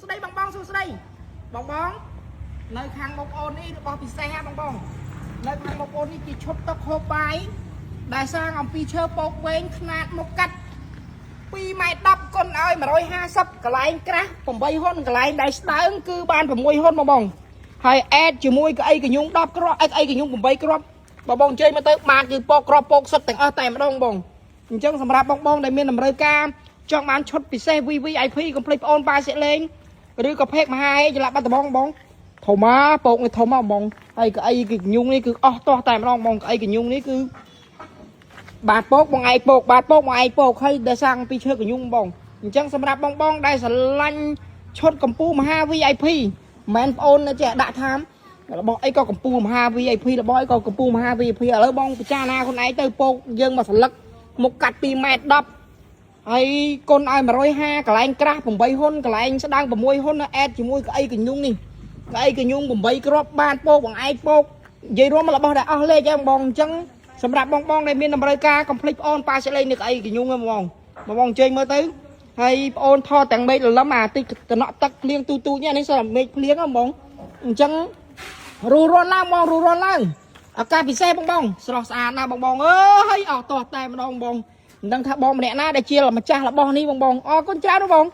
ស្ដីបងសួស្ដីបងនៅខាងបងប្អូននេះរបស់ពិសេសហ่าបងនៅខាងបងប្អូននេះគេឈុតទឹកហូបបាយដែលសាងអំពីឈើពកវែងខ្នាតមកកាត់2ម៉ែត្រ10គុណឲ្យ150កន្លែងក្រាស់8ហ៊ុនកន្លែងដែលស្ដើងគឺបាន6ហ៊ុនបងហើយអេតជាមួយក្អីកញុង10គ្រាប់ក្អីកញុង8គ្រាប់បងជ័យមកទៅបានគឺពកគ្រាប់ពកសុទ្ធទាំងអស់តែម្ដងបងអញ្ចឹងសម្រាប់បងដែលមានតម្រូវការចង់បានឈុតពិសេស VVIP កុំភ្លេចបងអូនប៉ាសិលេងឬក៏ពេកមហាឯងចលបាត់ដំបងធំមកពកនេះធំមកបងហើយក្អីកញុងនេះគឺអស់ទាស់តែម្ដងបងក្អីកញុងនេះគឺបាទពកបងឯងពកបាទពកបងឯងពកហើយដែលសាងពីឈើកញុងបងអញ្ចឹងសម្រាប់បងដែលស្រឡាញ់ឈុតកម្ពុជាមហា VIP មិនមែនបងអូនចេះដាក់ថារបស់អីក៏កម្ពុជាមហា VIP របស់អីក៏កម្ពុជាមហា VIP ឥឡូវបងពិចារណាខ្លួនឯងទៅពកយើងមកស្លឹកមុខកាត់2ម៉ែត្រ10ហើយកូនឲ្យ150កន្លែងក្រាស់8ហ៊ុនកន្លែងស្ដាង6ហ៊ុនអេតជាមួយក្អីកញុងនេះក្អីកញុង8គ្រាប់បានពកបងឯងពកនិយាយរួមរបស់ដែលអស់លេខហ្នឹងបងអញ្ចឹងសម្រាប់បងដែលមានតម្រូវការកុំភ្លេចបងអូនប៉ាសិលេងនេះក្អីកញុងហ្នឹងបងជើញមើលទៅហើយបងអូនថតទាំងមេឃលលំអាតិចតំណក់ទឹកភ្លៀងទូនេះនេះសម្រាប់មេឃភ្លៀងហ្នឹងបងអញ្ចឹងរੂរាន់ឡើងបងរੂរាន់ឡើងឱកាសពិសេសបងស្រស់ស្អាតណាស់បងអើយអស់តោះតែម្ដងបងមិនដឹងថាបងម្នាក់ណាដែលជាម្ចាស់របស់នេះបងអរគុណច្រើនបង